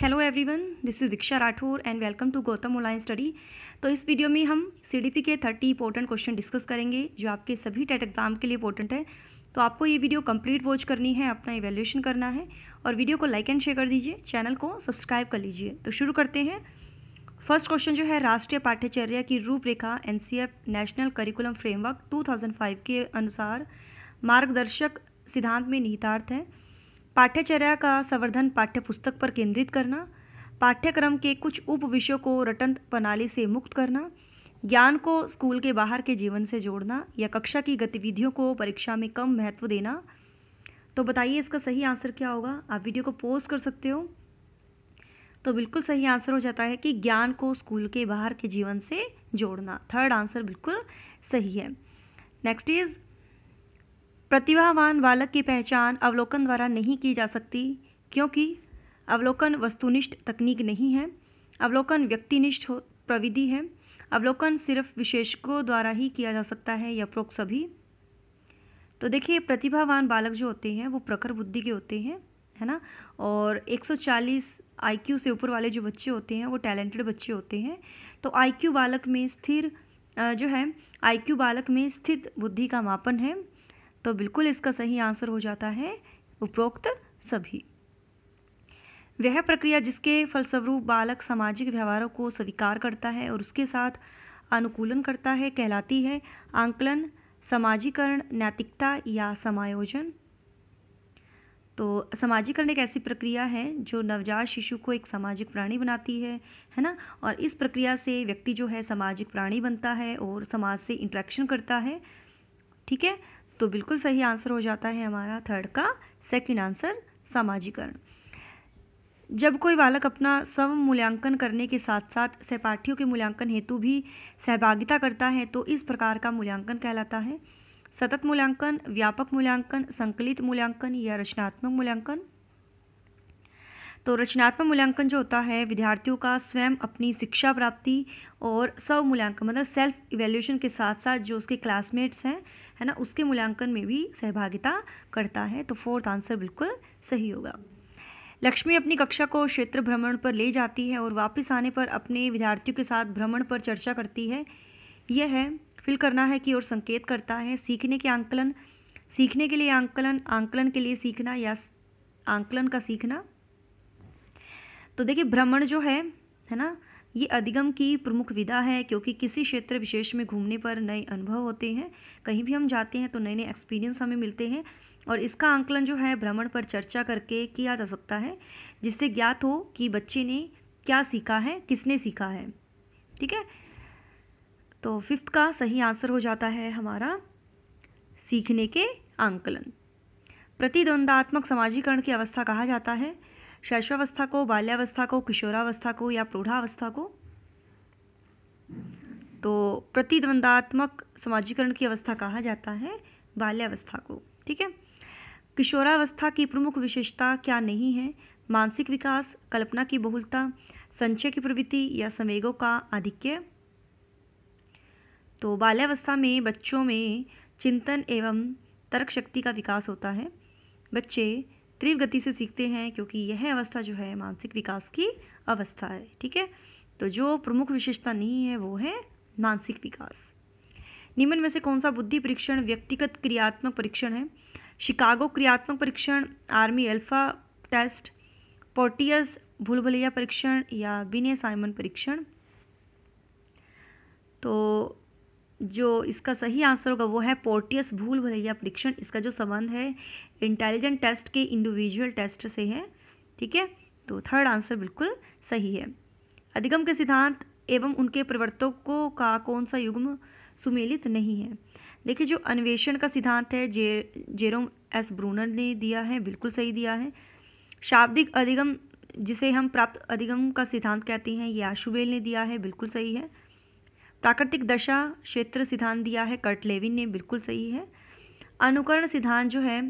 Hello everyone, this is Diksha Rathore and welcome to Gautam online study. तो इस video में हम सीडीपी के 30 इंपॉर्टेंट क्वेश्चन डिस्कस करेंगे जो आपके सभी टेट एग्जाम के लिए इंपॉर्टेंट है। तो आपको ये वीडियो कंप्लीट वॉच करनी है, अपना इवैल्यूएशन करना है और वीडियो को लाइक एंड शेयर कर दीजिए, चैनल को सब्सक्राइब कर लीजिए। तो शुरू करते हैं। फर्स्ट क्वेश्चन जो है, राष्ट्रीय पाठ्यचर्या की रूपरेखा एनसीएफ नेशनल करिकुलम फ्रेमवर्क 2005 के अनुसार मार्गदर्शक सिद्धांत में निहितार्थ है। पाठ्यचर्या का संवर्धन पाठ्यपुस्तक पर केंद्रित करना, पाठ्यक्रम के कुछ उप विषयों को रटंत प्रणाली से मुक्त करना, ज्ञान को स्कूल के बाहर के जीवन से जोड़ना या कक्षा की गतिविधियों को परीक्षा में कम महत्व देना। तो बताइए इसका सही आंसर क्या होगा। आप वीडियो को पॉज कर सकते हो। तो बिल्कुल सही आंसर हो जाता है कि ज्ञान को स्कूल के बाहर के जीवन से जोड़ना। थर्ड आंसर बिल्कुल सही है। नेक्स्ट इज, प्रतिभावान बालक की पहचान अवलोकन द्वारा नहीं की जा सकती क्योंकि अवलोकन वस्तुनिष्ठ तकनीक नहीं है, अवलोकन व्यक्तिनिष्ठ प्रविधि है, अवलोकन सिर्फ विशेषज्ञों द्वारा ही किया जा सकता है या उपरोक्त सभी। तो देखिए, प्रतिभावान बालक जो होते हैं वो प्रखर बुद्धि के होते हैं, है ना। और 140 आईक्यू से ऊपर वाले जो बच्चे होते हैं वो टैलेंटेड बच्चे होते हैं। तो आईक्यू बालक में स्थिर जो है आईक्यू बालक में स्थित बुद्धि का मापन है। तो बिल्कुल इसका सही आंसर हो जाता है उपरोक्त सभी। वह प्रक्रिया जिसके फलस्वरूप बालक सामाजिक व्यवहारों को स्वीकार करता है और उसके साथ अनुकूलन करता है कहलाती है आंकलन, समाजीकरण, नैतिकता या समायोजन। तो समाजीकरण एक ऐसी प्रक्रिया है जो नवजात शिशु को एक सामाजिक प्राणी बनाती है ना। और इस प्रक्रिया से व्यक्ति जो है सामाजिक प्राणी बनता है और समाज से इंटरेक्शन करता है। ठीक है, तो बिल्कुल सही आंसर हो जाता है हमारा थर्ड का सेकंड आंसर, समाजीकरण। जब कोई बालक अपना स्व मूल्यांकन करने के साथ साथ सहपाठियों के मूल्यांकन हेतु भी सहभागिता करता है तो इस प्रकार का मूल्यांकन कहलाता है सतत मूल्यांकन, व्यापक मूल्यांकन, संकलित मूल्यांकन या रचनात्मक मूल्यांकन। तो रचनात्मक मूल्यांकन जो होता है विद्यार्थियों का स्वयं अपनी शिक्षा प्राप्ति और स्व मूल्यांकन मतलब सेल्फ इवैल्यूएशन के साथ साथ जो उसके क्लासमेट्स हैं, है ना, उसके मूल्यांकन में भी सहभागिता करता है। तो फोर्थ आंसर बिल्कुल सही होगा। लक्ष्मी अपनी कक्षा को क्षेत्र भ्रमण पर ले जाती है और वापस आने पर अपने विद्यार्थियों के साथ भ्रमण पर चर्चा करती है। यह है फिल करना है की ओर संकेत करता है। सीखने के आंकलन, सीखने के लिए आंकलन, आंकलन के लिए सीखना या आंकलन का सीखना। तो देखिए, भ्रमण जो है ना, ये अधिगम की प्रमुख विधा है क्योंकि किसी क्षेत्र विशेष में घूमने पर नए अनुभव होते हैं। कहीं भी हम जाते हैं तो नए नए एक्सपीरियंस हमें मिलते हैं और इसका आंकलन जो है भ्रमण पर चर्चा करके किया जा सकता है जिससे ज्ञात हो कि बच्चे ने क्या सीखा है, किसने सीखा है। ठीक है, तो फिफ्थ का सही आंसर हो जाता है हमारा सीखने के आंकलन। प्रतिद्वंदात्मक समाजीकरण की अवस्था कहा जाता है शैशवावस्था को, बाल्यावस्था को, किशोरावस्था को या प्रौढ़ावस्था को। तो प्रतिद्वंदात्मक समाजीकरण की अवस्था कहा जाता है बाल्यावस्था को। ठीक है, किशोरावस्था की प्रमुख विशेषता क्या नहीं है? मानसिक विकास, कल्पना की बहुलता, संचय की प्रवृत्ति या संवेगों का आधिक्य। तो बाल्यावस्था में बच्चों में चिंतन एवं तर्क शक्ति का विकास होता है। बच्चे तीव्र गति से सीखते हैं क्योंकि यह अवस्था जो है मानसिक विकास की अवस्था है। ठीक है, तो जो प्रमुख विशेषता नहीं है वो है मानसिक विकास। निम्न में से कौन सा बुद्धि परीक्षण व्यक्तिगत क्रियात्मक परीक्षण है? शिकागो क्रियात्मक परीक्षण, आर्मी अल्फा टेस्ट, पोर्टियस भूल भुलैया परीक्षण या बिने साइमन परीक्षण। तो जो इसका सही आंसर होगा वो है पोर्टियस भूल भुलैया परीक्षण। इसका जो संबंध है इंटेलिजेंट टेस्ट के इंडिविजुअल टेस्ट से है। ठीक है, तो थर्ड आंसर बिल्कुल सही है। अधिगम के सिद्धांत एवं उनके प्रवर्तकों का कौन सा युग्म सुमेलित नहीं है? देखिए, जो अन्वेषण का सिद्धांत है जेरोम एस ब्रूनर ने दिया है, बिल्कुल सही दिया है। शाब्दिक अधिगम जिसे हम प्राप्त अधिगम का सिद्धांत कहते हैं ये आशुबेल ने दिया है, बिल्कुल सही है। प्राकृतिक दशा क्षेत्र सिद्धांत दिया है कर्ट लेविन ने, बिल्कुल सही है। अनुकरण सिद्धांत जो है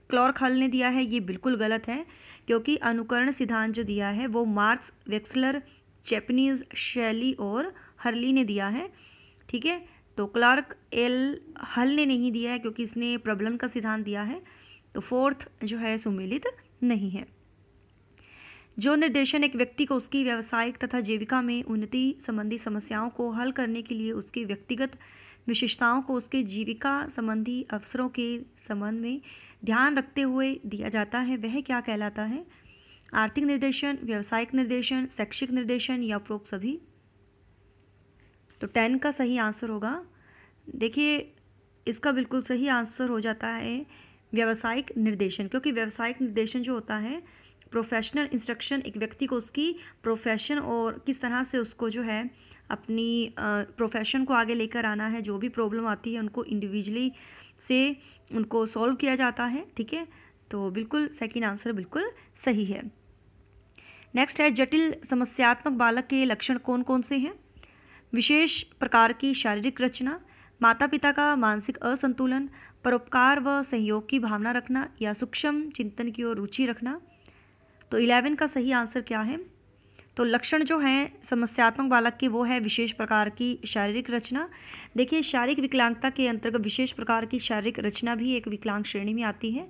क्लॉर्क हल ने दिया है, ये बिल्कुल गलत है क्योंकि अनुकरण सिद्धांत जो दिया है वो मार्क्स, वेक्सलर, चैपनीज, शैली और हर्ली ने दिया है। ठीक है, तो क्लार्क एल हल ने नहीं दिया है क्योंकि इसने प्रबलन का सिद्धांत दिया है। तो फोर्थ जो है सुमेलित नहीं है। जो निर्देशन एक व्यक्ति को उसकी व्यावसायिक तथा जीविका में उन्नति संबंधी समस्याओं को हल करने के लिए उसकी व्यक्तिगत विशेषताओं को उसके जीविका संबंधी अवसरों के संबंध में ध्यान रखते हुए दिया जाता है, वह क्या कहलाता है? आर्थिक निर्देशन, व्यावसायिक निर्देशन, शैक्षिक निर्देशन या उपरोक्त सभी? तो 10 का सही आंसर होगा, देखिए इसका बिल्कुल सही आंसर हो जाता है व्यावसायिक निर्देशन, क्योंकि व्यावसायिक निर्देशन जो होता है प्रोफेशनल इंस्ट्रक्शन, एक व्यक्ति को उसकी प्रोफेशन और किस तरह से उसको जो है अपनी प्रोफेशन को आगे लेकर आना है, जो भी प्रॉब्लम आती है उनको इंडिविजुअली से उनको सॉल्व किया जाता है। ठीक है, तो बिल्कुल सेकंड आंसर बिल्कुल सही है। नेक्स्ट है, जटिल समस्यात्मक बालक के लक्षण कौन कौन से हैं? विशेष प्रकार की शारीरिक रचना, माता पिता का मानसिक असंतुलन, परोपकार व सहयोग की भावना रखना या सूक्ष्म चिंतन की ओर रुचि रखना। तो 11 का सही आंसर क्या है? तो लक्षण जो हैं समस्यात्मक बालक के वो है विशेष प्रकार की शारीरिक रचना। देखिए शारीरिक विकलांगता के अंतर्गत विशेष प्रकार की शारीरिक रचना भी एक विकलांग श्रेणी में आती है।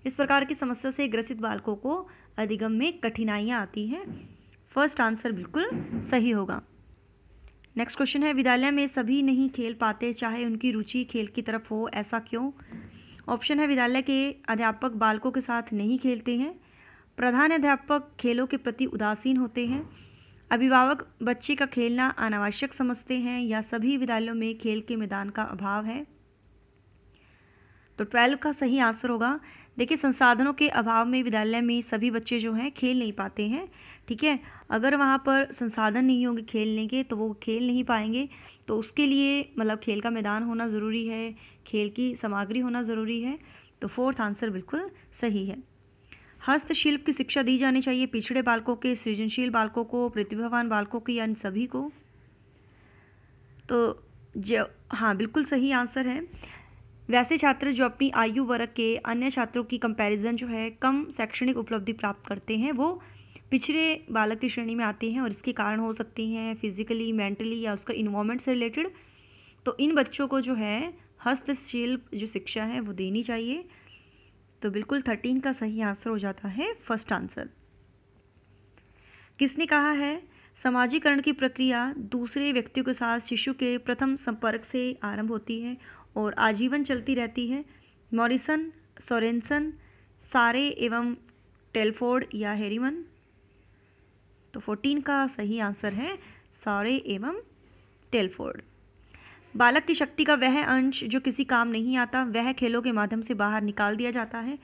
इस प्रकार की समस्या से ग्रसित बालकों को अधिगम में कठिनाइयाँ आती हैं। फर्स्ट आंसर बिल्कुल सही होगा। नेक्स्ट क्वेश्चन है, विद्यालय में सभी नहीं खेल पाते चाहे उनकी रुचि खेल की तरफ हो, ऐसा क्यों? ऑप्शन है, विद्यालय के अध्यापक बालकों के साथ नहीं खेलते हैं, प्रधान अध्यापक खेलों के प्रति उदासीन होते हैं, अभिभावक बच्चे का खेलना अनावश्यक समझते हैं, या सभी विद्यालयों में खेल के मैदान का अभाव है। तो 12 का सही आंसर होगा। देखिए संसाधनों के अभाव में विद्यालय में सभी बच्चे जो हैं खेल नहीं पाते हैं। ठीक है, अगर वहाँ पर संसाधन नहीं होंगे खेलने के तो वो खेल नहीं पाएंगे, तो उसके लिए मतलब खेल का मैदान होना ज़रूरी है, खेल की सामग्री होना ज़रूरी है। तो फोर्थ आंसर बिल्कुल सही है। हस्तशिल्प की शिक्षा दी जानी चाहिए पिछड़े बालकों के, सृजनशील बालकों को, प्रतिभावान बालकों को, या इन सभी को? तो जो हाँ बिल्कुल सही आंसर है। वैसे छात्र जो अपनी आयु वर्ग के अन्य छात्रों की कंपैरिजन जो है कम शैक्षणिक उपलब्धि प्राप्त करते हैं वो पिछड़े बालक की श्रेणी में आते हैं, और इसके कारण हो सकती हैं फिजिकली, मेंटली या उसका इन्वायरमेंट से रिलेटेड। तो इन बच्चों को जो है हस्तशिल्प जो शिक्षा है वो देनी चाहिए। तो बिल्कुल 13 का सही आंसर हो जाता है फर्स्ट आंसर। किसने कहा है समाजीकरण की प्रक्रिया दूसरे व्यक्तियों के साथ शिशु के प्रथम संपर्क से आरंभ होती है और आजीवन चलती रहती है? मॉरिसन, सोरेनसन, सारे एवं टेलफोर्ड या हेरीमन? तो 14 का सही आंसर है सारे एवं टेलफोर्ड। बालक की शक्ति का वह अंश जो किसी काम नहीं आता वह खेलों के माध्यम से बाहर निकाल दिया जाता है।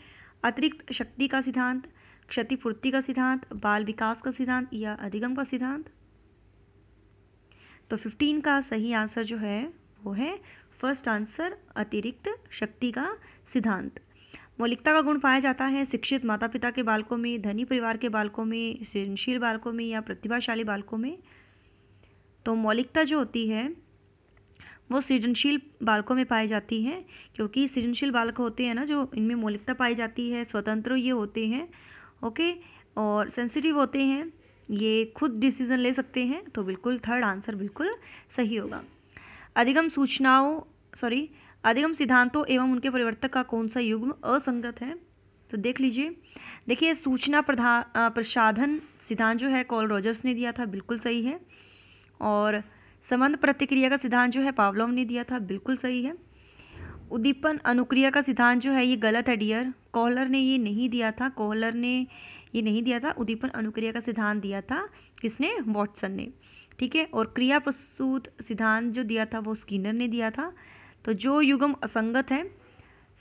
अतिरिक्त शक्ति का सिद्धांत, क्षतिपूर्ति का सिद्धांत, बाल विकास का सिद्धांत या अधिगम का सिद्धांत? तो 15 का सही आंसर जो है वो है फर्स्ट आंसर, अतिरिक्त शक्ति का सिद्धांत। मौलिकता का गुण पाया जाता है शिक्षित माता पिता के बालकों में, धनी परिवार के बालकों में, सृजनशील बालकों में या प्रतिभाशाली बालकों में? तो मौलिकता जो होती है वो सृजनशील बालकों में पाई जाती है, क्योंकि सृजनशील बालक होते हैं ना जो इनमें मौलिकता पाई जाती है, स्वतंत्र ये होते हैं, ओके, और सेंसिटिव होते हैं, ये खुद डिसीजन ले सकते हैं। तो बिल्कुल थर्ड आंसर बिल्कुल सही होगा। अधिगम सिद्धांतों एवं उनके परिवर्तक का कौन सा युग्म असंगत है? तो देख लीजिए, देखिए सूचना प्रसाधन सिद्धांत जो है कॉल रॉजर्स ने दिया था, बिल्कुल सही है। और संबंध प्रतिक्रिया का सिद्धांत जो है पावलोव ने दिया था, बिल्कुल सही है। उद्दीपन अनुक्रिया का सिद्धांत जो है ये गलत है डियर, कोहलर ने ये नहीं दिया था, उद्दीपन अनुक्रिया का सिद्धांत दिया था किसने? वॉटसन ने। ठीक है, और क्रिया प्रसूत सिद्धांत जो दिया था वो स्किनर ने दिया था। तो जो युग्म असंगत है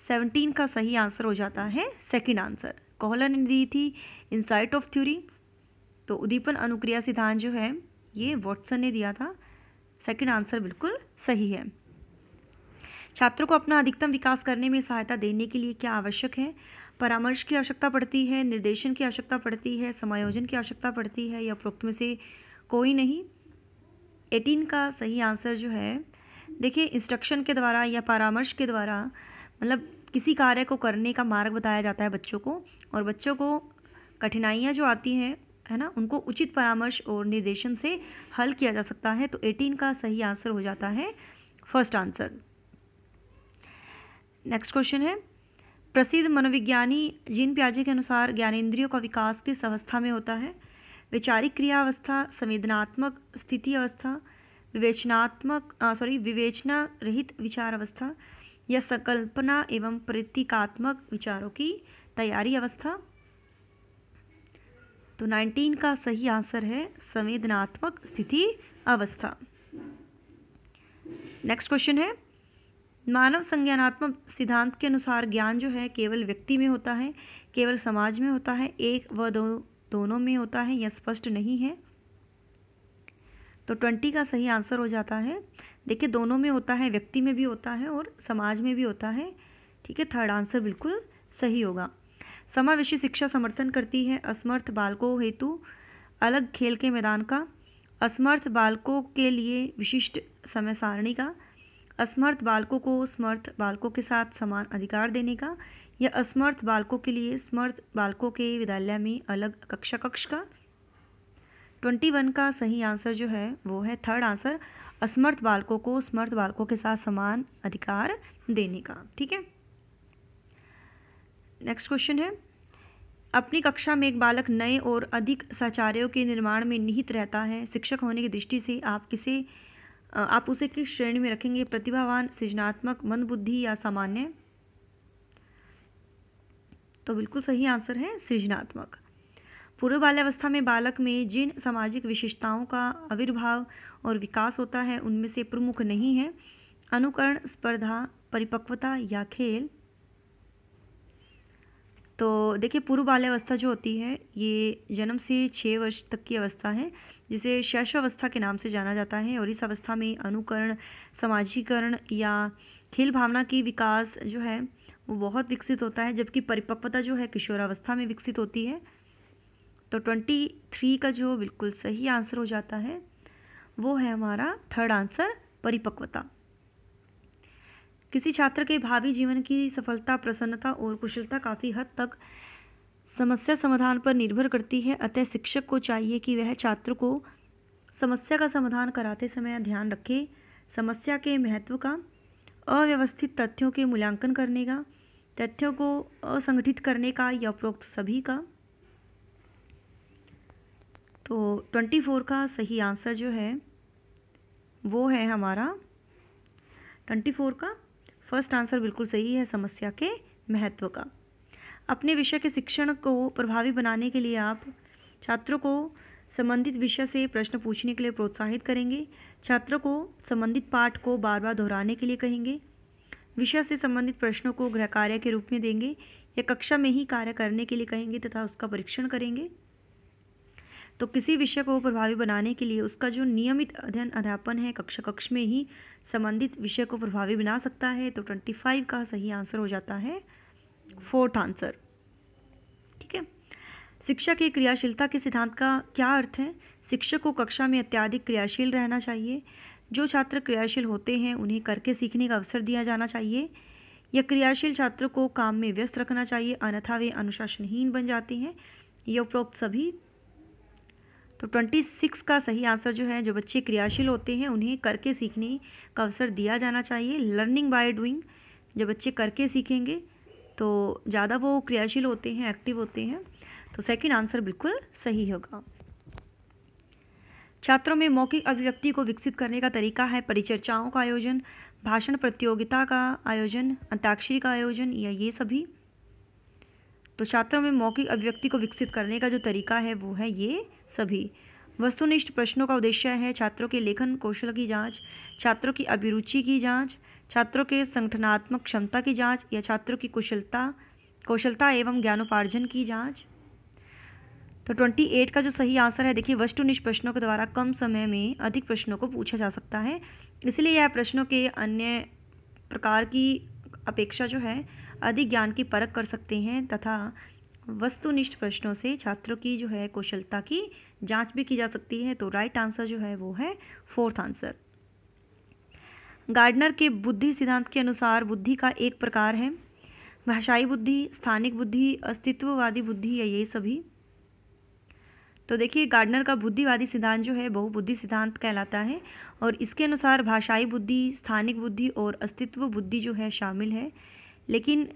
17 का सही आंसर हो जाता है सेकंड आंसर। कोहलर ने दी थी इंसाइट ऑफ थ्योरी, तो उद्दीपन अनुक्रिया सिद्धांत जो है ये वॉटसन ने दिया था, सेकंड आंसर बिल्कुल सही है। छात्रों को अपना अधिकतम विकास करने में सहायता देने के लिए क्या आवश्यक है? परामर्श की आवश्यकता पड़ती है, निर्देशन की आवश्यकता पड़ती है, समायोजन की आवश्यकता पड़ती है, या उपरोक्त में से कोई नहीं? 18 का सही आंसर जो है देखिए इंस्ट्रक्शन के द्वारा या परामर्श के द्वारा मतलब किसी कार्य को करने का मार्ग बताया जाता है बच्चों को, और बच्चों को कठिनाइयाँ जो आती हैं है ना उनको उचित परामर्श और निर्देशन से हल किया जा सकता है। तो 18 का सही आंसर हो जाता है फर्स्ट आंसर। नेक्स्ट क्वेश्चन है, प्रसिद्ध मनोविज्ञानी जीन पियाजे के अनुसार ज्ञानेंद्रियों का विकास किस अवस्था में होता है? वैचारिक क्रिया अवस्था, संवेदनात्मक स्थिति अवस्था, विवेचना रहित विचार अवस्था या संकल्पना एवं प्रतीकात्मक विचारों की तैयारी अवस्था। तो 19 का सही आंसर है संवेदनात्मक स्थिति अवस्था। नेक्स्ट क्वेश्चन है, मानव संज्ञानात्मक सिद्धांत के अनुसार ज्ञान जो है केवल व्यक्ति में होता है, केवल समाज में होता है, एक व दोनों में होता है या स्पष्ट नहीं है? तो 20 का सही आंसर हो जाता है, देखिए दोनों में होता है, व्यक्ति में भी होता है और समाज में भी होता है। ठीक है, थर्ड आंसर बिल्कुल सही होगा। समावेशी शिक्षा समर्थन करती है असमर्थ बालकों हेतु अलग खेल के मैदान का, असमर्थ बालकों के लिए विशिष्ट समय सारणी का, असमर्थ बालकों को समर्थ बालकों के साथ समान अधिकार देने का, या असमर्थ बालकों के लिए समर्थ बालकों के विद्यालय में अलग कक्ष का। 21 का सही आंसर जो है वो है थर्ड आंसर, असमर्थ बालकों को समर्थ बालकों के साथ समान अधिकार देने का। ठीक है, नेक्स्ट क्वेश्चन है, अपनी कक्षा में एक बालक नए और अधिक साचार्यों के निर्माण में निहित रहता है, शिक्षक होने की दृष्टि से आप उसे किस श्रेणी में रखेंगे? प्रतिभावान, सृजनात्मक, मंदबुद्धि या सामान्य? तो बिल्कुल सही आंसर है सृजनात्मक। पूर्व बाल्यावस्था में बालक में जिन सामाजिक विशेषताओं का आविर्भाव और विकास होता है उनमें से प्रमुख नहीं है अनुकरण, स्पर्धा, परिपक्वता या खेल। तो देखिए पूर्व बाल्यावस्था जो होती है ये जन्म से 6 वर्ष तक की अवस्था है जिसे शैशवावस्था के नाम से जाना जाता है, और इस अवस्था में अनुकरण, समाजीकरण या खेल भावना की विकास जो है वो बहुत विकसित होता है, जबकि परिपक्वता जो है किशोरावस्था में विकसित होती है। तो 23 का जो बिल्कुल सही आंसर हो जाता है वो है हमारा थर्ड आंसर, परिपक्वता। किसी छात्र के भावी जीवन की सफलता, प्रसन्नता और कुशलता काफ़ी हद तक समस्या समाधान पर निर्भर करती है, अतः शिक्षक को चाहिए कि वह छात्र को समस्या का समाधान कराते समय ध्यान रखे समस्या के महत्व का, अव्यवस्थित तथ्यों के मूल्यांकन करने का, तथ्यों को असंगठित करने का या उपरोक्त सभी का। तो 24 का सही आंसर जो है वो है हमारा 24 का फर्स्ट आंसर बिल्कुल सही है, समस्या के महत्व का। अपने विषय के शिक्षण को प्रभावी बनाने के लिए आप छात्रों को संबंधित विषय से प्रश्न पूछने के लिए प्रोत्साहित करेंगे, छात्रों को संबंधित पाठ को बार बार दोहराने के लिए कहेंगे, विषय से संबंधित प्रश्नों को गृह कार्य के रूप में देंगे या कक्षा में ही कार्य करने के लिए कहेंगे तथा उसका परीक्षण करेंगे। तो किसी विषय को प्रभावी बनाने के लिए उसका जो नियमित अध्ययन अध्यापन है कक्ष में ही संबंधित विषय को प्रभावी बना सकता है। तो 25 का सही आंसर हो जाता है फोर्थ आंसर। ठीक है, शिक्षा की क्रियाशीलता के सिद्धांत का क्या अर्थ है? शिक्षक को कक्षा में अत्यधिक क्रियाशील रहना चाहिए, जो छात्र क्रियाशील होते हैं उन्हें करके सीखने का अवसर दिया जाना चाहिए, या क्रियाशील छात्रों को काम में व्यस्त रखना चाहिए अन्यथा वे अनुशासनहीन बन जाते हैं, या उपरोक्त सभी। तो 26 का सही आंसर जो है, जो बच्चे क्रियाशील होते हैं उन्हें करके सीखने का अवसर दिया जाना चाहिए, लर्निंग बाय डूइंग। जब बच्चे करके सीखेंगे तो ज़्यादा वो क्रियाशील होते हैं, एक्टिव होते हैं। तो सेकंड आंसर बिल्कुल सही होगा। छात्रों में मौखिक अभिव्यक्ति को विकसित करने का तरीका है परिचर्चाओं का आयोजन, भाषण प्रतियोगिता का आयोजन, अंताक्षरी का आयोजन, या ये सभी। तो छात्रों में मौखिक अभिव्यक्ति को विकसित करने का जो तरीका है वो है ये सभी। वस्तुनिष्ठ प्रश्नों का उद्देश्य है छात्रों के लेखन कौशल की जांच, छात्रों की अभिरुचि की जांच, छात्रों के संगठनात्मक क्षमता की जांच, या छात्रों की कौशलता एवं ज्ञानोपार्जन की जांच। तो 28 का जो सही आंसर है, देखिए वस्तुनिष्ठ प्रश्नों के द्वारा कम समय में अधिक प्रश्नों को पूछा जा सकता है, इसलिए यह प्रश्नों के अन्य प्रकार की अपेक्षा जो है अधिक ज्ञान की परख कर सकते हैं, तथा वस्तुनिष्ठ प्रश्नों से छात्रों की जो है कौशलता की जांच भी की जा सकती है। तो राइट आंसर जो है वो है फोर्थ आंसर। गार्डनर के बुद्धि सिद्धांत के अनुसार बुद्धि का एक प्रकार है भाषाई बुद्धि, स्थानिक बुद्धि, अस्तित्ववादी बुद्धि, या ये सभी। तो देखिए गार्डनर का बुद्धिवादी सिद्धांत जो है बहुबुद्धि सिद्धांत कहलाता है, और इसके अनुसार भाषाई बुद्धि, स्थानिक बुद्धि और अस्तित्व बुद्धि जो है शामिल है, लेकिन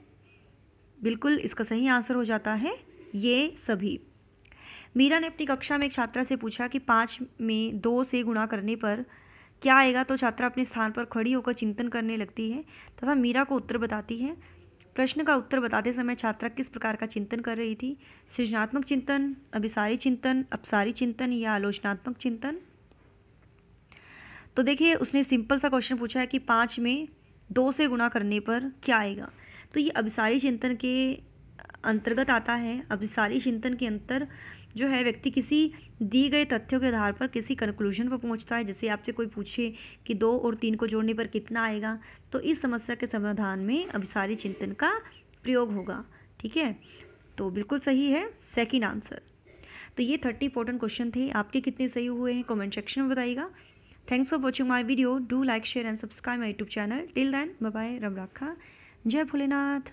बिल्कुल इसका सही आंसर हो जाता है ये सभी। मीरा ने अपनी कक्षा में एक छात्रा से पूछा कि 5 में 2 से गुणा करने पर क्या आएगा। तो छात्रा अपने स्थान पर खड़ी होकर चिंतन करने लगती है तथा मीरा को उत्तर बताती है। प्रश्न का उत्तर बताते समय छात्रा किस प्रकार का चिंतन कर रही थी? सृजनात्मक चिंतन, अभिसारी चिंतन, अपसारी चिंतन या आलोचनात्मक चिंतन? तो देखिए उसने सिंपल सा क्वेश्चन पूछा है कि 5 में 2 से गुणा करने पर क्या आएगा। तो ये अभिसारी चिंतन के अंतर्गत आता है। अभिसारी चिंतन के अंतर जो है व्यक्ति किसी दी गए तथ्यों के आधार पर किसी कंक्लूजन पर पहुंचता है। जैसे आपसे कोई पूछे कि 2 और 3 को जोड़ने पर कितना आएगा, तो इस समस्या के समाधान में अभिसारी चिंतन का प्रयोग होगा। ठीक है, तो बिल्कुल सही है सेकंड आंसर। तो ये 30 इंपॉर्टेंट क्वेश्चन थे। आपके कितने सही हुए हैं कमेंट सेक्शन में बताइएगा। Thanks for watching my video. Do like share and subscribe my YouTube channel. Till then bye bye, रब रखा, जय भोलेनाथ।